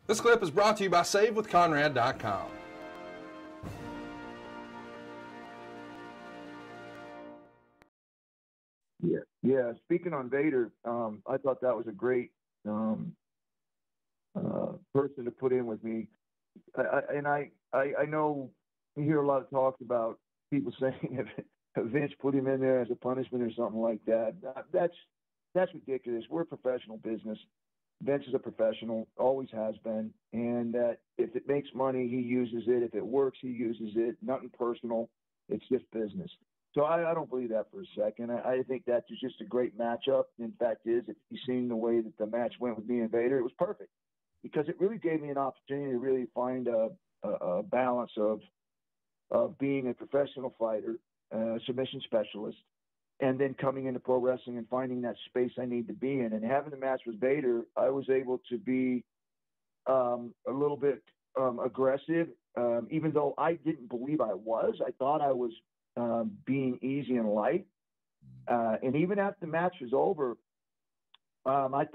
This clip is brought to you by SaveWithConrad.com. Yeah. Speaking on Vader, I thought that was a great person to put in with me. I know you hear a lot of talks about people saying if Vince put him in there as a punishment or something like that. That's ridiculous. We're a professional business. Vince is a professional, always has been, and that if it makes money, he uses it. If it works, he uses it. Nothing personal. It's just business. So I don't believe that for a second. I think that was just a great matchup. In fact, if you've seen the way that the match went with me and Vader, it was perfect because it really gave me an opportunity to really find a balance of being a professional fighter, submission specialist, and then coming into pro wrestling and finding that space I need to be in. And having the match with Vader, I was able to be a little bit aggressive, even though I didn't believe I was. I thought I was being easy and light. And even after the match was over, I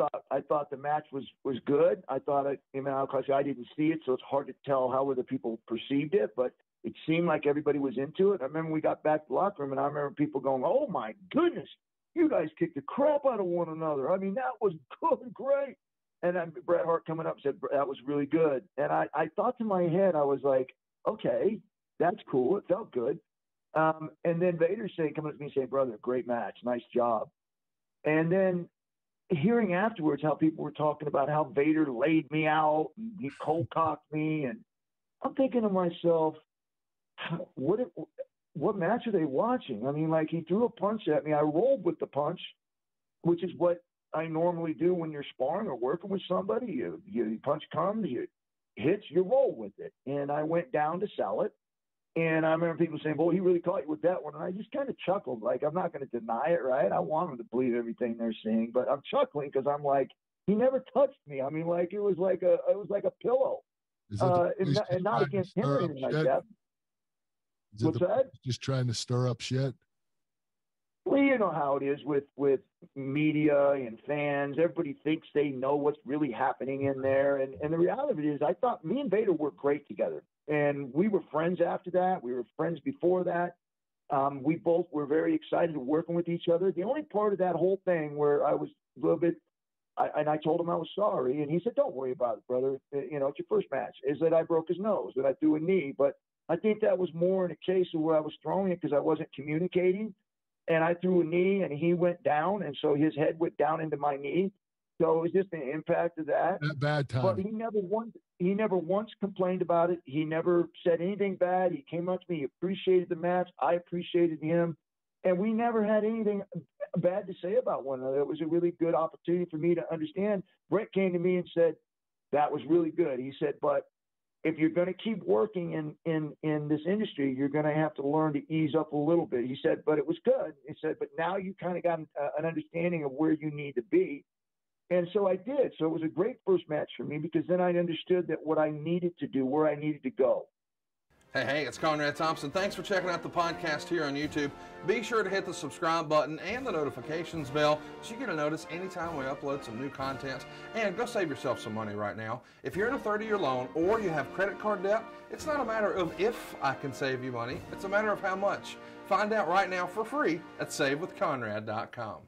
thought the match was good. I thought because I didn't see it, so it's hard to tell how other people perceived it, but it seemed like everybody was into it. I remember we got back to the locker room, and I remember people going, "Oh my goodness, you guys kicked the crap out of one another. I mean, that was good and great." And then Bret Hart coming up said, "That was really good." And I thought to my head, I was like, "Okay, that's cool. It felt good." And then Vader coming up to me and saying, "Brother, great match. Nice job." And then hearing afterwards how people were talking about how Vader laid me out and he cold cocked me. And I'm thinking to myself, what match are they watching? I mean, like, he threw a punch at me. I rolled with the punch, which is what I normally do when you're sparring or working with somebody. You punch comes, you hits, you roll with it. And I went down to sell it. And I remember people saying, "Well, he really caught you with that one." And I just kind of chuckled. Like, I'm not going to deny it, right? I want them to believe everything they're saying, but I'm chuckling because I'm like, he never touched me. I mean, like, it was like a pillow, and not against him or anything like that. What's that? Just trying to stir up shit. Well, you know how it is with media and fans. Everybody thinks they know what's really happening in there. And the reality of it is, I thought me and Vader worked great together. And we were friends after that. We were friends before that. We both were very excited working with each other. The only part of that whole thing where I was a little bit, and I told him I was sorry. And he said, "Don't worry about it, brother. It's your first match." Is that I broke his nose, that I threw a knee. But I think that was more in a case of where I was throwing it because I wasn't communicating. And I threw a knee and he went down. And so his head went down into my knee. So it was just the impact of that. That bad time. But he never once complained about it. He never said anything bad. He came up to me. He appreciated the match. I appreciated him. And we never had anything bad to say about one another. It was a really good opportunity for me to understand. Bret came to me and said, "That was really good." He said, "But if you're going to keep working in this industry, you're going to have to learn to ease up a little bit." He said, "But it was good." He said, "But now you kind of got an understanding of where you need to be." And so I did. So it was a great first match for me because then I understood that what I needed to do, where I needed to go. Hey, it's Conrad Thompson. Thanks for checking out the podcast here on YouTube. Be sure to hit the subscribe button and the notifications bell so you get a notice anytime we upload some new content. And go save yourself some money right now. If you're in a 30-year loan or you have credit card debt, it's not a matter of if I can save you money. It's a matter of how much. Find out right now for free at SaveWithConrad.com.